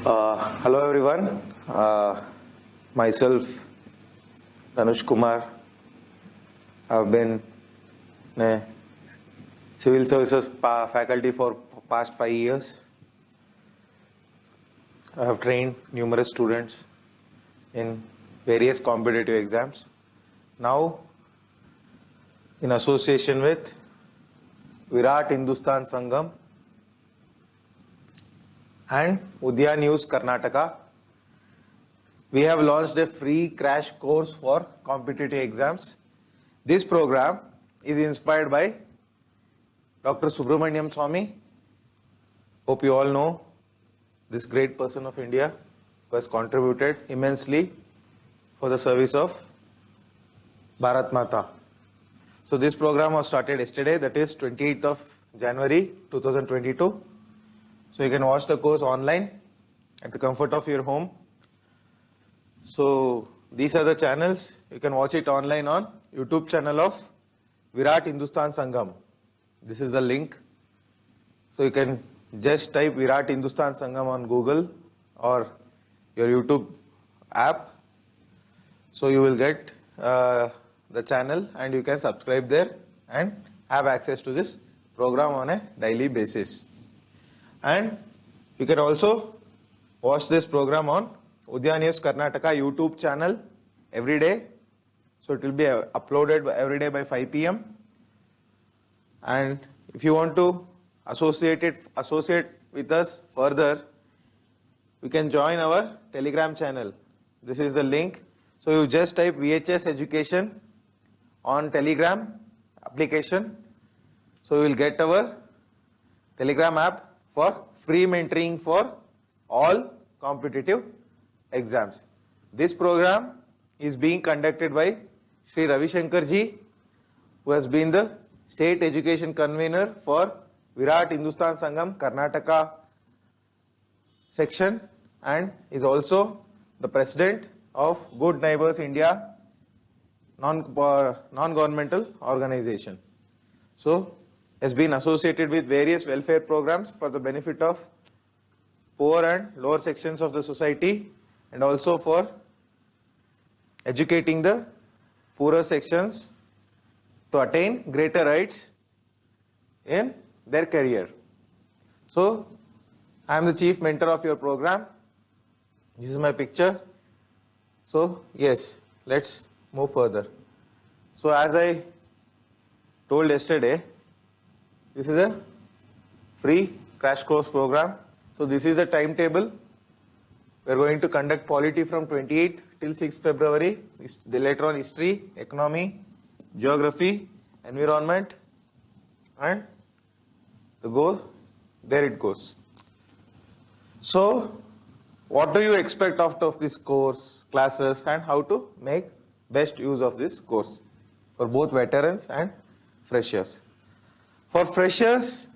Hello everyone. Myself, Dhanush Kumar. I've been a civil services faculty for past 5 years. I have trained numerous students in various competitive exams. Now, in association with Virat Hindustan Sangam and Udaya News Karnataka, we have launched a free crash course for competitive exams. This program is inspired by Dr. Subramaniam Swamy. Hope you all know this great person of India who has contributed immensely for the service of Bharat Mata. So this program was started yesterday, that is 28th of January 2022. So you can watch the course online at the comfort of your home. So these are the channels. You can watch it online on YouTube channel of Virat Hindustan Sangam. This is the link. So you can just type Virat Hindustan Sangam on Google or your YouTube app. So you will get the channel and you can subscribe there and have access to this program on a daily basis. And you can also watch this program on Udaya News Karnataka YouTube channel every day. So it will be uploaded every day by 5 p.m. And if you want to associate with us further, you can join our Telegram channel. This is the link. So you just type VHS Education on Telegram application. So you will get our Telegram app for free mentoring for all competitive exams. This program is being conducted by Sri Ravi Shankar ji, who has been the state education convener for Virat Hindustan Sangam Karnataka section and is also the president of Good Neighbors India non-governmental organization. So has been associated with various welfare programs for the benefit of poor and lower sections of the society and also for educating the poorer sections to attain greater rights in their career. So I am the chief mentor of your program. This is my picture. So yes, let's move further. So as I told yesterday, this is a free crash course program. So this is the timetable. We are going to conduct polity from 28th till 6th February. Later on history, economy, geography, environment, and the goal, there it goes. So what do you expect out of this course, classes, and how to make best use of this course for both veterans and freshers? For freshers,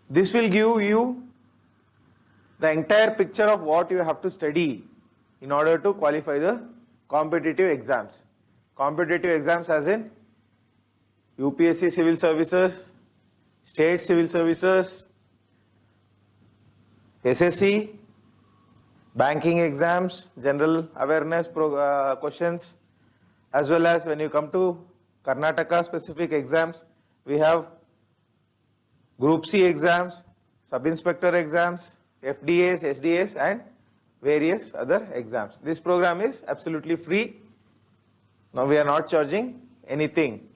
this will give you the entire picture of what you have to study in order to qualify the competitive exams. Competitive exams as in UPSC Civil Services, State Civil Services, SSC, banking exams, general awareness questions, as well as when you come to Karnataka specific exams, we have Group C exams, Sub-Inspector exams, FDAs, SDAs and various other exams. This program is absolutely free. Now we are not charging anything.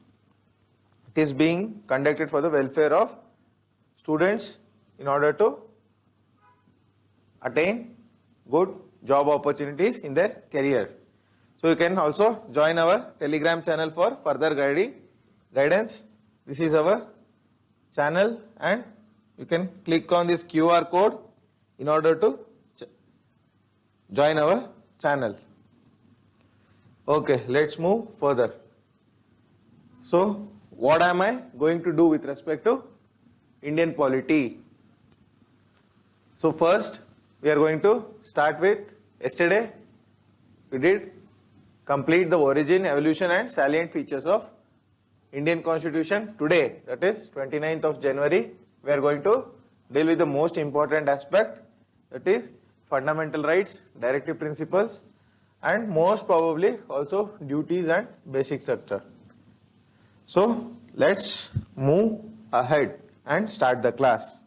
It is being conducted for the welfare of students in order to attain good job opportunities in their career. So you can also join our Telegram channel for further guidance. This is our channel and you can click on this QR code in order to join our channel. Okay, let's move further. So what am I going to do with respect to Indian polity? So first we are going to start with yesterday we did complete the origin, evolution and salient features of Indian Constitution. Today, that is 29th of January, we are going to deal with the most important aspect, that is fundamental rights, directive principles, and most probably also duties and basic structure. So let's move ahead and start the class.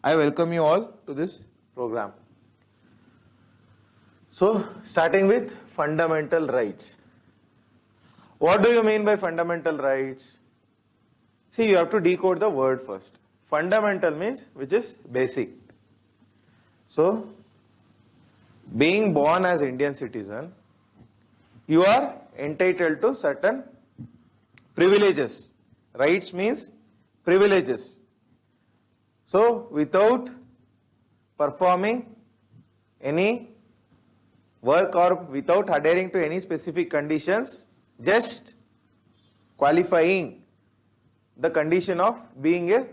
I welcome you all to this program. So starting with fundamental rights. What do you mean by fundamental rights? See, you have to decode the word first. Fundamental means which is basic. So, being born as Indian citizen, you are entitled to certain privileges. Rights means privileges. So, without performing any work or without adhering to any specific conditions, just qualifying the condition of being a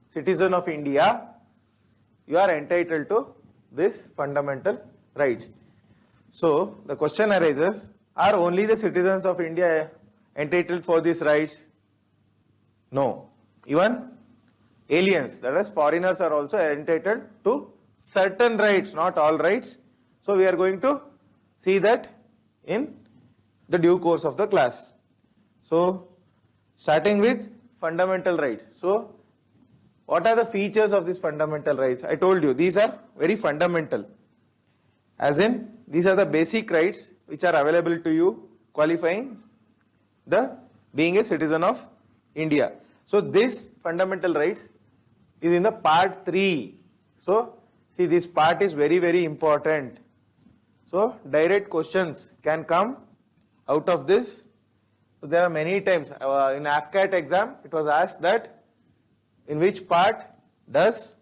citizen of India, you are entitled to this fundamental rights. So the question arises, are only the citizens of India entitled for these rights? No. Even aliens, that is foreigners, are also entitled to certain rights, not all rights. So we are going to see that in the due course of the class. So starting with fundamental rights. So what are the features of these fundamental rights? I told you these are very fundamental. As in, these are the basic rights which are available to you, qualifying the being a citizen of India. So this fundamental rights is in the part 3. So see, this part is very, very important. So direct questions can come out of this. So there are many times in AFCAT exam it was asked that in which part does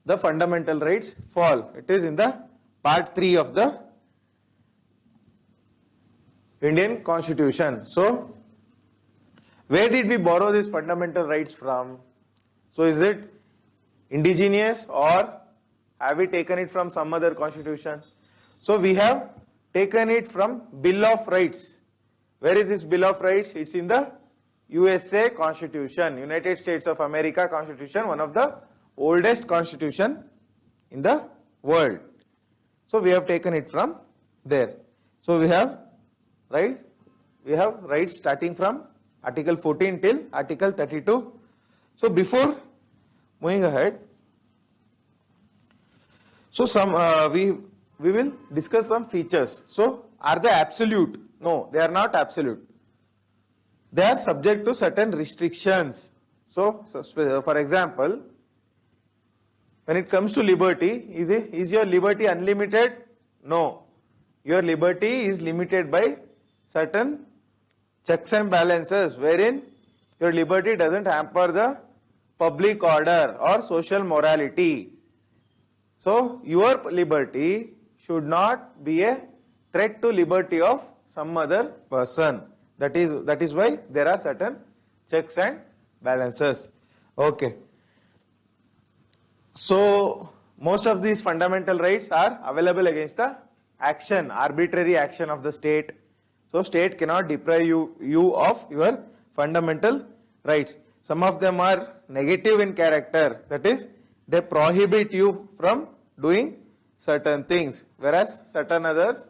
the fundamental rights fall? It is in the part 3 of the Indian Constitution. So where did we borrow these fundamental rights from? So is it indigenous or have we taken it from some other constitution? So we have taken it from Bill of Rights. Where is this Bill of Rights? It's in the USA Constitution, United States of America Constitution, one of the oldest constitution in the world. So we have taken it from there. So we have rights starting from Article 14 till Article 32. So before moving ahead, so we will discuss some features. So are they absolute? No, they are not absolute. They are subject to certain restrictions. So for example, when it comes to liberty, is your liberty unlimited? No. Your liberty is limited by certain checks and balances, wherein your liberty doesn't hamper the public order or social morality. So your liberty should not be a threat to liberty of some other person. That is why there are certain checks and balances. Okay. So most of these fundamental rights are available against the action, arbitrary action of the state. So state cannot deprive you of your fundamental rights. Some of them are negative in character, that is, they prohibit you from doing certain things, whereas certain others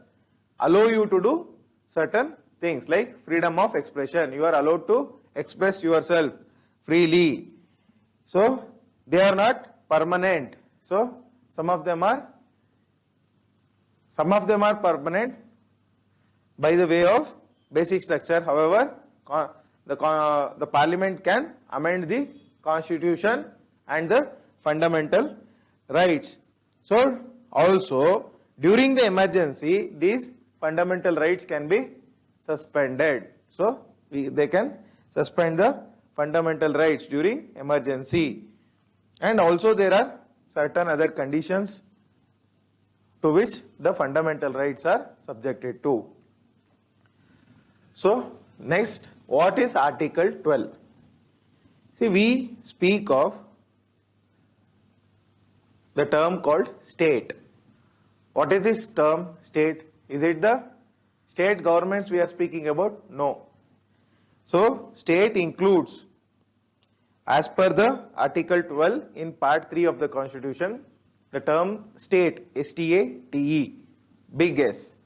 allow you to do certain things, like freedom of expression. You are allowed to express yourself freely. So they are not permanent. So some of them are permanent by the way of basic structure. However, the parliament can amend the constitution and the fundamental rights. So also during the emergency, these fundamental rights can be suspended. So they can suspend the fundamental rights during emergency. And also there are certain other conditions to which the fundamental rights are subjected to. So next, what is Article 12? See, we speak of the term called state. What is this term state? Is it the state governments we are speaking about? No. So state includes, as per the Article 12 in part 3 of the Constitution, the term state, S-T-A-T-E, big S.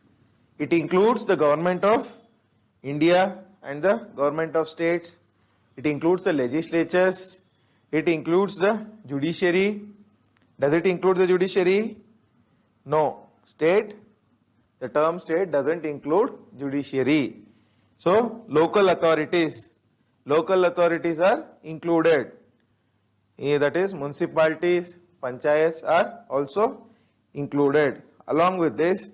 It includes the government of India and the government of states. It includes the legislatures. It includes the judiciary. Does it include the judiciary? No. State, the term state doesn't include judiciary. So, local authorities are included. That is, municipalities, panchayats are also included. Along with this,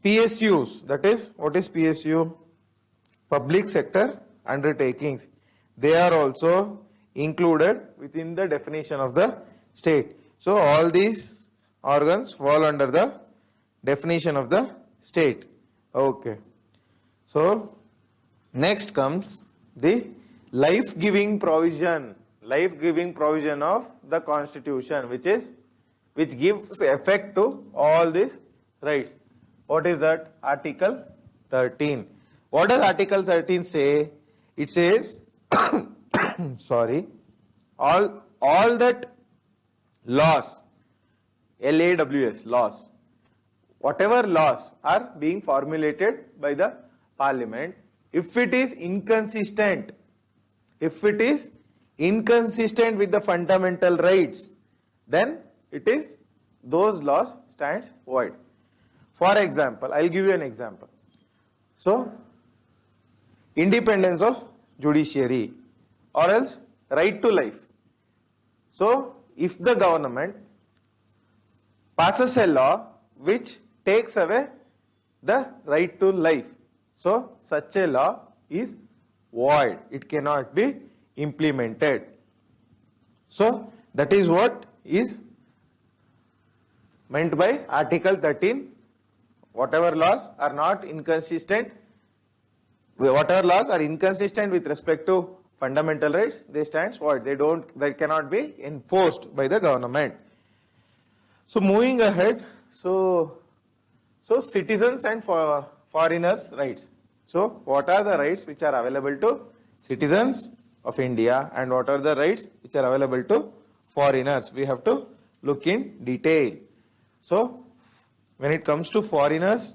PSUs, that is, what is PSU? Public sector undertakings. They are also included within the definition of the state. So, all these organs fall under the definition of the state. Okay. So, next comes the life-giving provision of the constitution, which gives effect to all these rights. What is that? Article 13. What does Article 13 say? It says, sorry, all that laws, LAWS, laws, whatever laws are being formulated by the parliament, if it is inconsistent with the fundamental rights, then those laws stands void. For example, I'll give you an example. So, independence of judiciary, or else right to life. So, if the government passes a law which takes away the right to life, so such a law is void. It cannot be implemented. So, that is what is meant by Article 13. Whatever laws are not inconsistent, whatever laws are inconsistent with respect to fundamental rights, they stand void. They cannot be enforced by the government. So, moving ahead, so citizens and foreigners' rights. So, what are the rights which are available to citizens of India and what are the rights which are available to foreigners? We have to look in detail. So, when it comes to foreigners,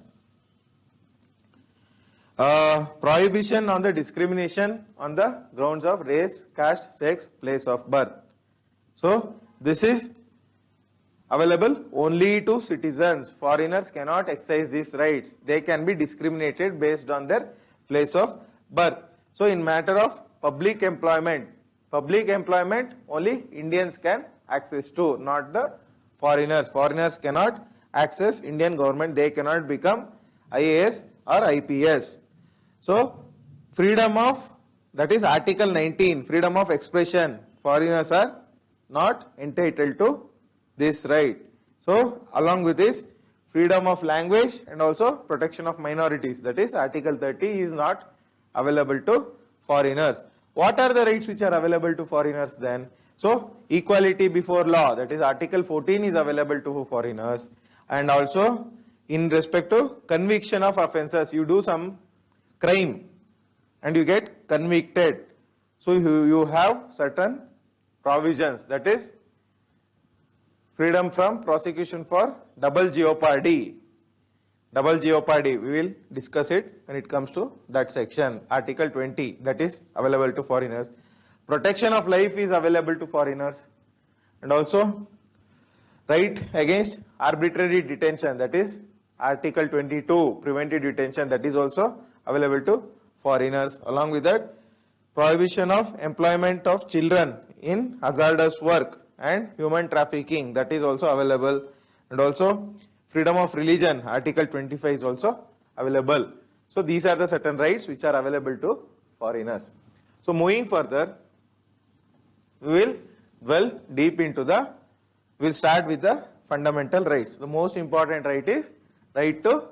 prohibition on the discrimination on the grounds of race, caste, sex, place of birth. So, this is available only to citizens. Foreigners cannot exercise these rights. They can be discriminated based on their place of birth. So, in matter of public employment only Indians can access to, not the foreigners. Foreigners cannot access Indian government. They cannot become IAS or IPS. So, freedom of, that is Article 19, freedom of expression. Foreigners are not entitled to this right. So, along with this, freedom of language and also protection of minorities, that is Article 30 is not available to foreigners. What are the rights which are available to foreigners then? So, equality before law, that is Article 14 is available to foreigners, and also in respect to conviction of offences, you do some crime and you get convicted. So, you have certain provisions, that is freedom from prosecution for double jeopardy. Double jeopardy, we will discuss it when it comes to that section. Article 20, that is available to foreigners. Protection of life is available to foreigners, and also right against arbitrary detention, that is Article 22, preventive detention, that is also available to foreigners. Along with that, prohibition of employment of children in hazardous work and human trafficking, that is also available, and also freedom of religion, Article 25 is also available. So, these are the certain rights which are available to foreigners. So, moving further, we will dwell deep into we will start with the fundamental rights. The most important right is right to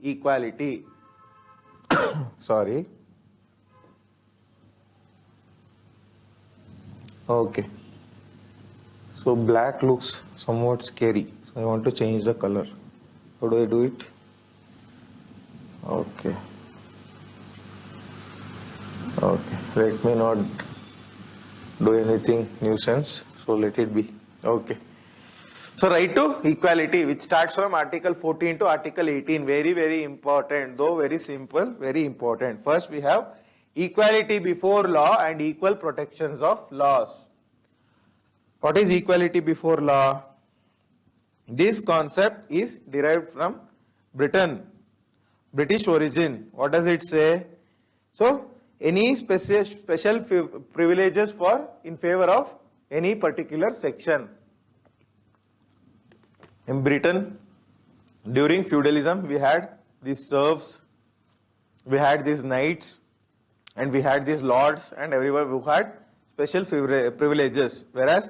equality. Sorry. Okay. So, black looks somewhat scary. So, I want to change the color. How do I do it? Okay. Okay. Let me not do anything nuisance. So, let it be. Okay. So right to equality, which starts from Article 14 to Article 18, very, very important, though very simple, very important. First we have equality before law and equal protections of laws. What is equality before law? This concept is derived from Britain, British origin. What does it say? So any special privileges for in favor of any particular section. In Britain, during feudalism, we had these serfs, we had these knights, and we had these lords, and everyone who had special privileges. Whereas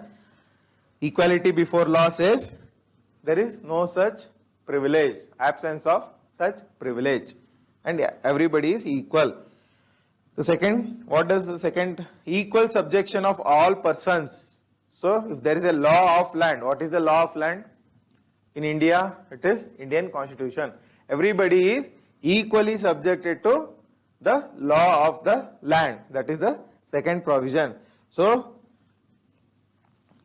equality before law says there is no such privilege, absence of such privilege, and everybody is equal. The second, what does the second? Equal subjection of all persons. So if there is a law of land, what is the law of land? In India, it is Indian Constitution. Everybody is equally subjected to the law of the land. That is the second provision. So,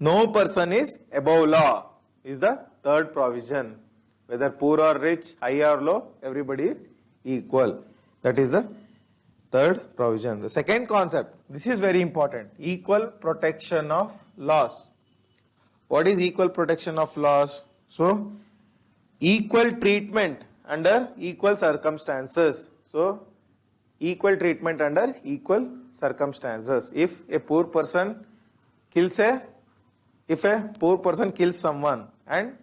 no person is above law is the third provision. Whether poor or rich, high or low, everybody is equal. That is the third provision. The second concept, this is very important, equal protection of laws. What is equal protection of laws? So, equal treatment under equal circumstances. So, equal treatment under equal circumstances. If a poor person kills someone and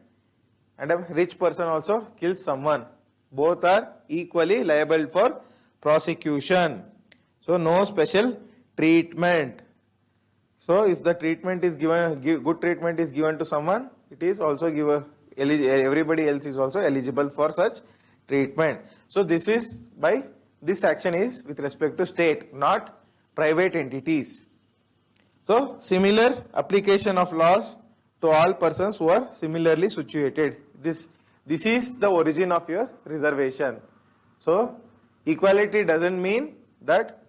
a rich person also kills someone, both are equally liable for prosecution. So, no special treatment. So, if the treatment is given, good treatment is given to someone, it is also given, everybody else is also eligible for such treatment. So this action is with respect to state, not private entities. So similar application of laws to all persons who are similarly situated. This is the origin of your reservation. So equality doesn't mean that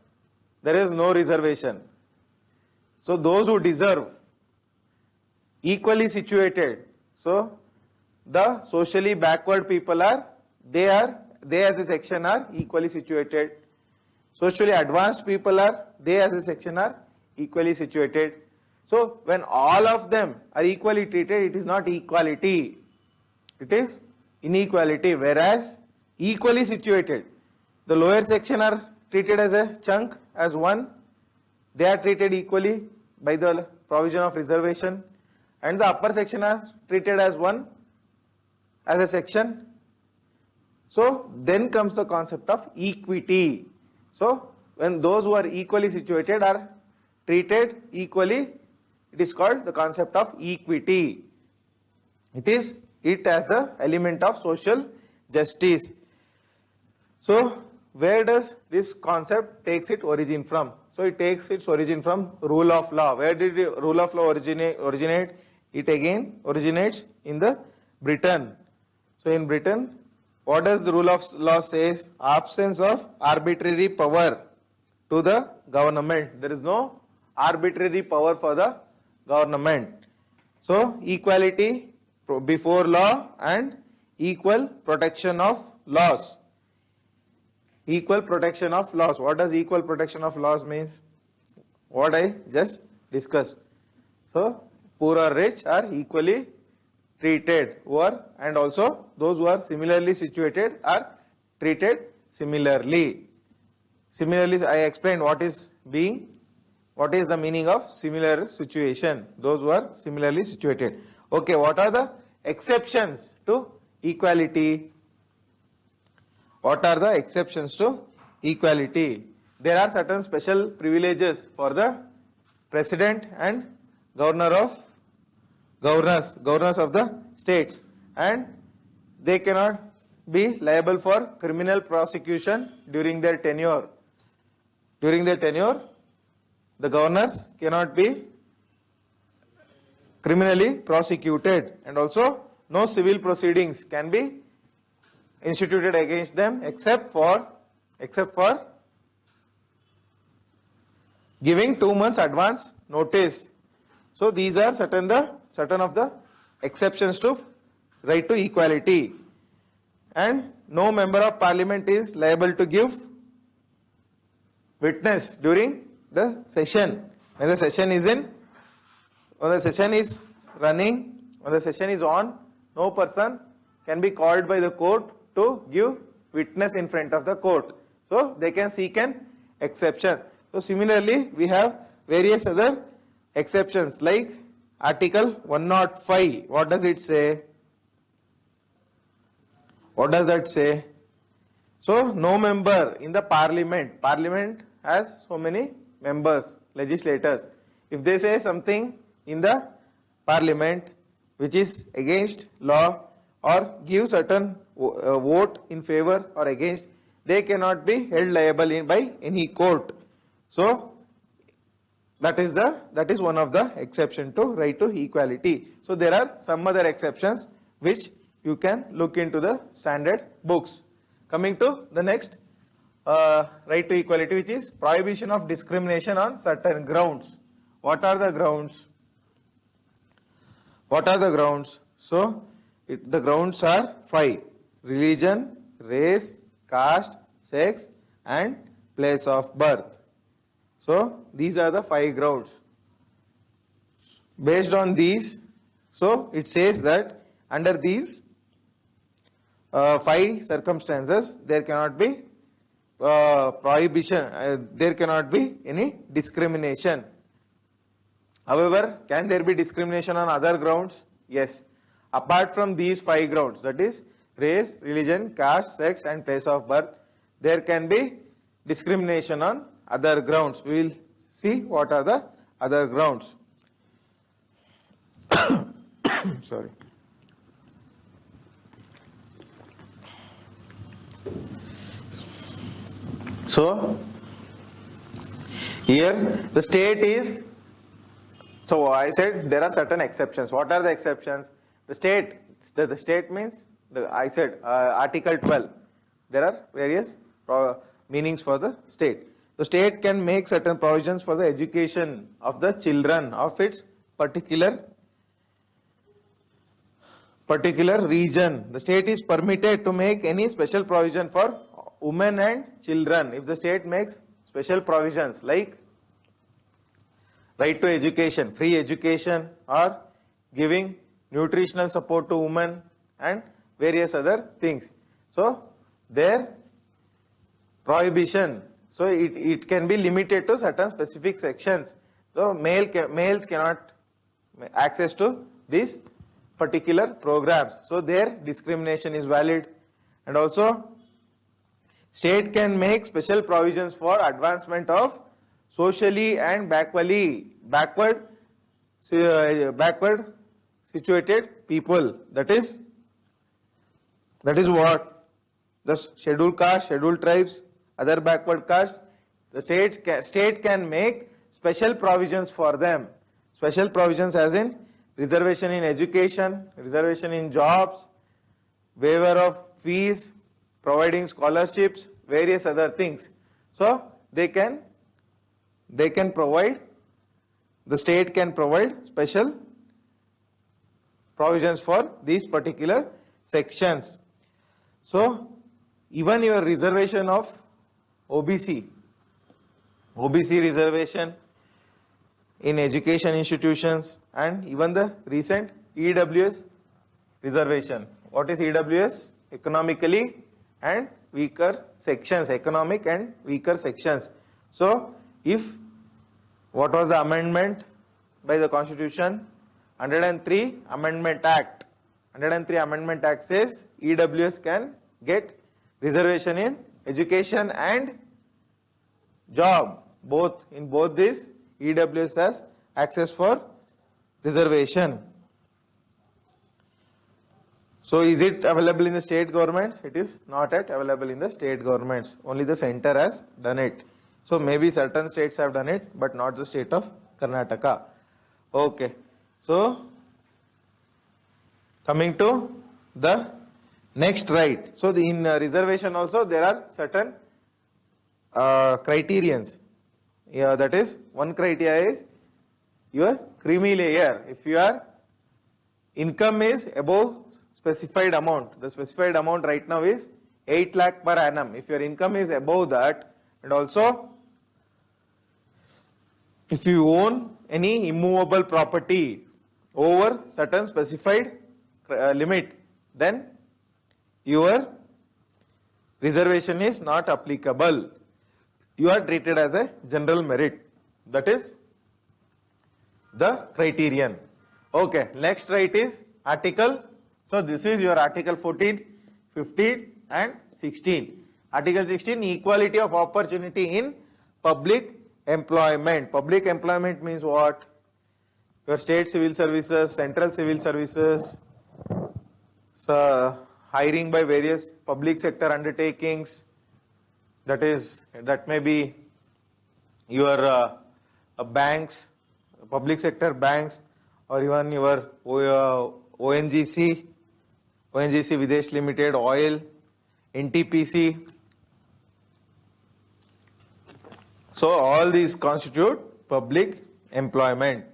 there is no reservation. So those who deserve, equally situated. So the socially backward people they as a section are equally situated. Socially advanced people they as a section are equally situated. So when all of them are equally treated, it is not equality, it is inequality. Whereas equally situated, the lower section are treated as a chunk, as one, they are treated equally by the provision of reservation, and the upper section are treated as one, as a section. So then comes the concept of equity. So when those who are equally situated are treated equally, it is called the concept of equity. It as the element of social justice. So where does this concept takes its origin from? So it takes its origin from rule of law. Where did the rule of law originate? It again originates in the Britain. So in Britain, what does the rule of law says? Absence of arbitrary power to the government. There is no arbitrary power for the government. So equality before law and equal protection of laws. Equal protection of laws. What does equal protection of laws means? What I just discussed. So poor or rich are equally treated, and also those who are similarly situated are treated similarly. Similarly, I explained what is the meaning of similar situation. Those who are similarly situated. Okay, what are the exceptions to equality? What are the exceptions to equality? There are certain special privileges for the president and governors of the states, and they cannot be liable for criminal prosecution during their tenure. During their tenure, the governors cannot be criminally prosecuted, and also no civil proceedings can be instituted against them except for giving 2 months advance notice. So these are certain of the exceptions to right to equality. And no member of parliament is liable to give witness during the session. When the session is when the session is running, when the session is on, no person can be called by the court to give witness in front of the court. So they can seek an exception. So similarly, we have various other exceptions like Article 105. What does it say? What does that say? So no member in the parliament has so many members, legislators. If they say something in the parliament which is against law or give certain vote in favor or against, they cannot be held liable by any court. So that is one of the exception to right to equality. So there are some other exceptions which you can look into the standard books. Coming to the next right to equality, which is prohibition of discrimination on certain grounds. What are the grounds? What are the grounds? So the grounds are 5: religion, race, caste, sex, and place of birth. So these are the 5 grounds. Based on these, so it says that under these 5 circumstances, there cannot be prohibition, there cannot be any discrimination. However, can there be discrimination on other grounds? Yes. Apart from these 5 grounds, that is race, religion, caste, sex, and place of birth, there can be discrimination on other grounds. We will see what are the other grounds. Sorry. So here the state is, so I said there are certain exceptions. What are the exceptions? The state means, I said Article 12. There are various meanings for the state. The state can make certain provisions for the education of the children of its particular region. The state is permitted to make any special provision for women and children. If the state makes special provisions like right to education, free education, or giving nutritional support to women and various other things. So their prohibition, so it can be limited to certain specific sections. So males cannot access to these particular programs. So their discrimination is valid. And also state can make special provisions for advancement of socially and backward situated people. That is what? The scheduled caste, scheduled tribes, other backward castes. The state can make special provisions for them. Special provisions as in reservation in education, reservation in jobs, waiver of fees, providing scholarships, various other things. So they can provide, the state can provide special provisions for these particular sections. So even your reservation of OBC reservation in education institutions, and even the recent EWS reservation. What is EWS? Economically and weaker sections, economic and weaker sections. So if, what was the amendment by the Constitution? 103 Amendment Act. 103 Amendment Act says EWS can get reservation in education and job. In both these, EWS has access for reservation. So is it available in the state governments? It is not yet available in the state governments. Only the center has done it. So maybe certain states have done it, but not the state of Karnataka. Okay. So coming to the next right. So in reservation also there are certain criterions. Yeah, that is, one criteria is your creamy layer. If you are income is above specified amount. The specified amount right now is 8 lakh per annum. If your income is above that, and also if you own any immovable property over certain specified limit, then your reservation is not applicable. You are treated as a general merit. That is the criterion. Okay, next right is article. So this is your article 14, 15 and 16. Article 16, equality of opportunity in public employment. Public employment means what? Your state civil services, central civil services, so hiring by various public sector undertakings, that may be your banks, public sector banks, or even your ONGC Videsh Limited, oil, NTPC. So all these constitute public employment.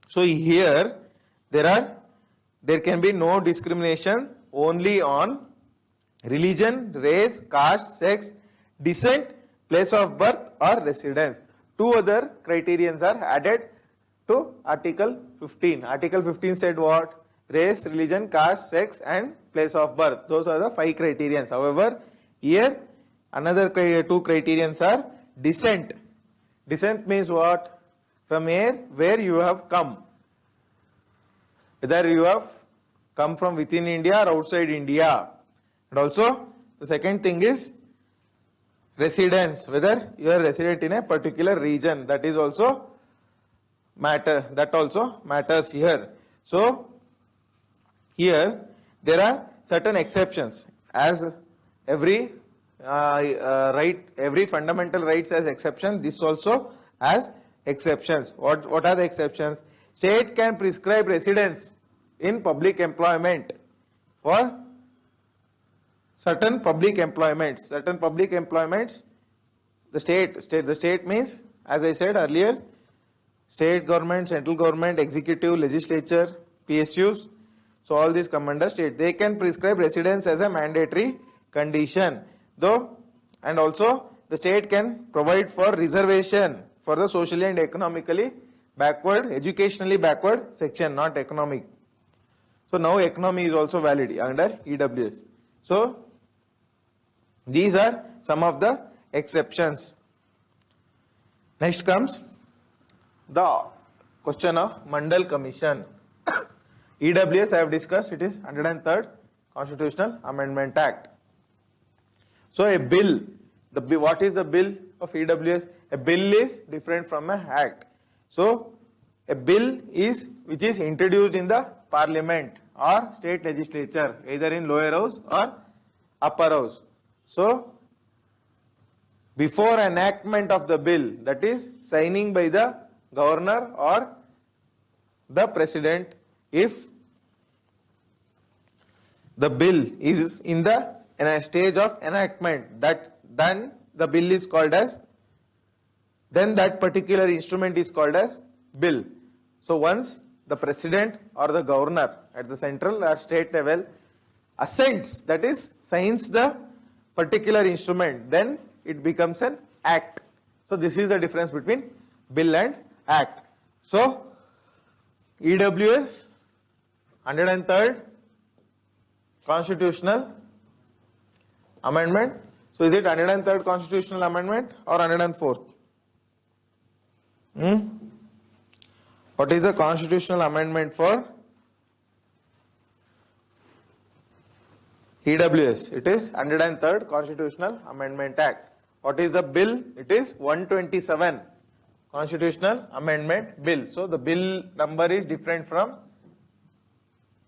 So here there can be no discrimination only on religion, race, caste, sex, descent, place of birth or residence. Two other criterions are added to Article 15. Article 15 said what? Race, religion, caste, sex and place of birth. Those are the 5 criterions. However, here another 2 criterions are descent. Descent means what? From where you have come. Whether you have come from within India or outside India. And also the second thing is residence, whether you are resident in a particular region. That is also matters here. So here there are certain exceptions, as every every fundamental rights has exceptions. This also has exceptions. What are the exceptions? State can prescribe residence in public employment for certain public employments. Certain public employments, the state means, as I said earlier, state government, central government, executive, legislature, PSUs. So all these come under state. They can prescribe residence as a mandatory condition, though, and also the state can provide for reservation for the socially and economically backward, educationally backward section, not economic. So now economy is also valid under EWS. So these are some of the exceptions. Next comes the question of Mandal Commission. EWS I have discussed, it is 103rd Constitutional Amendment Act. So a bill, what is the bill of EWS? A bill is different from an act. So a bill is which is introduced in the parliament or state legislature, either in lower house or upper house. So before enactment of the bill, that is signing by the governor or the president, if the bill is in a stage of enactment, then the bill is called as, then that particular instrument is called as bill. So once the president or the governor at the central or state level assents, that is signs the particular instrument, then it becomes an act. So this is the difference between bill and act. So EWS 103rd Constitutional Amendment. So is it 103rd Constitutional Amendment or 104th? What is the constitutional amendment for EWS? It is 103rd Constitutional Amendment Act. What is the bill? It is 127 Constitutional Amendment Bill. So the bill number is different from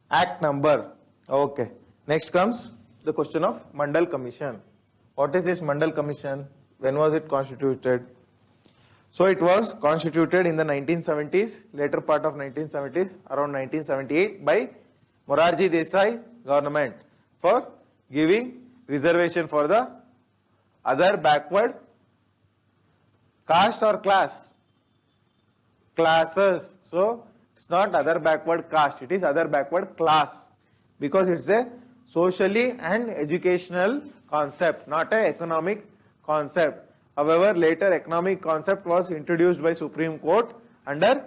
act number. Okay. Next comes the question of Mandal Commission. What is this Mandal Commission? When was it constituted? So it was constituted in the 1970s, later part of 1970s, around 1978 by Morarji Desai government for giving reservation for the other backward caste or classes. So It's not other backward caste, it is other backward class, because it's a socially and educational concept, not an economic concept. However, later economic concept was introduced by Supreme Court under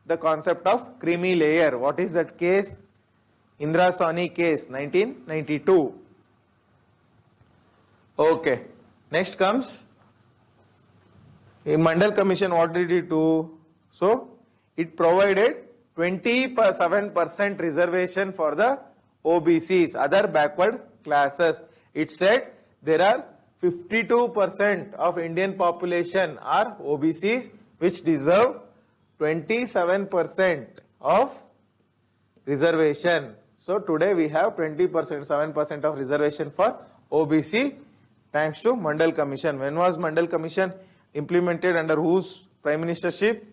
the concept of creamy layer. What is that case? Indra Sawhney case, 1992. Okay. Next comes Mandal Commission. What did it do? So it provided 27% reservation for the OBCs, other backward classes. It said there are 52% of Indian population are OBCs, which deserve 27% of reservation. So today we have 20%, 7% of reservation for OBC thanks to Mandal Commission. When was Mandal Commission implemented, under whose prime ministership?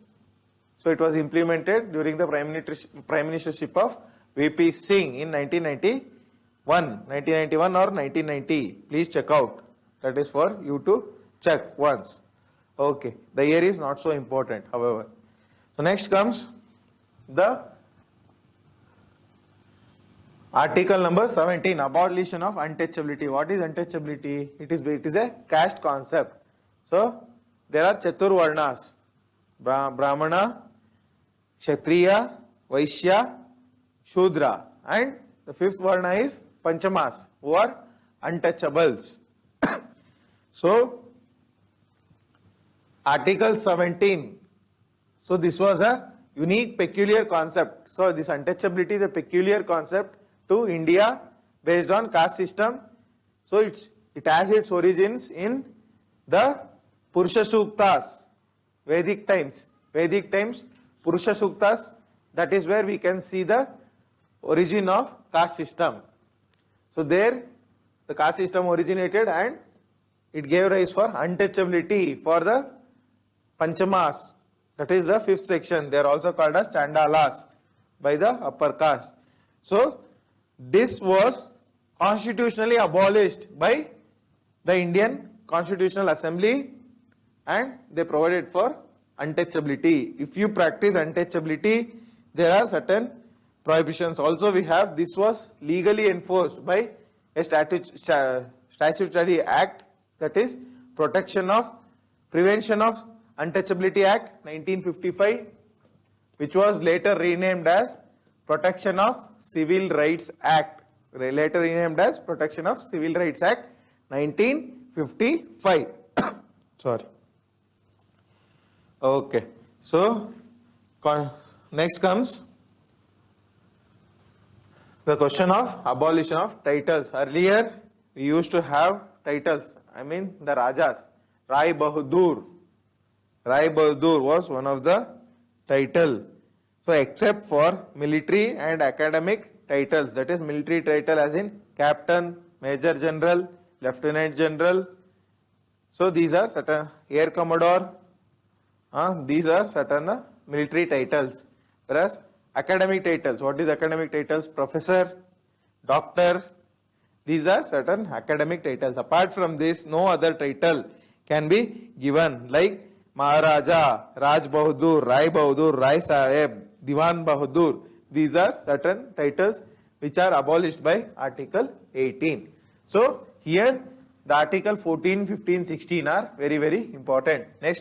So it was implemented during the prime ministership of VP Singh in 1991 or 1990. Please check out. That is for you to check once. Okay. The year is not so important, however. So next comes the article number 17, abolition of untouchability. What is untouchability? It is a caste concept. So there are Chaturvarnas, Brahmana, Kshatriya, Vaishya, Shudra, and the fifth Varna is Panchamas, who are untouchables. So Article 17. So this was a unique, peculiar concept. So this untouchability is a peculiar concept to India based on caste system. So it has its origins in the Purusha Suktas, Vedic times, Purusha Suktas. That is where we can see the origin of caste system. So there the caste system originated and it gave rise for untouchability for the Panchamas. That is the fifth section. They are also called as Chandalas by the upper caste. So this was constitutionally abolished by the Indian Constitutional Assembly and they provided for untouchability. If you practice untouchability, there are certain prohibitions. Also we have, this was legally enforced by a statutory act, that is Prevention of Untouchability Act 1955, which was later renamed as Protection of Civil Rights Act, later renamed as Protection of Civil Rights Act 1955. Sorry. Okay. So next comes the question of abolition of titles. Earlier we used to have titles, I mean the Rajas. Rai Bahadur was one of the title. So except for military and academic titles, that is military title as in Captain, Major General, Lieutenant General. So these are certain Air Commodore. These are certain military titles. Whereas academic titles, what is academic titles? Professor, Doctor. These are certain academic titles. Apart from this, no other title can be given, like Maharaja, Raj Bahadur, Rai Bahadur, Rai Sahib, Diwan Bahadur. These are certain titles which are abolished by Article 18. So here the Article 14, 15, 16 are very, very important. Next.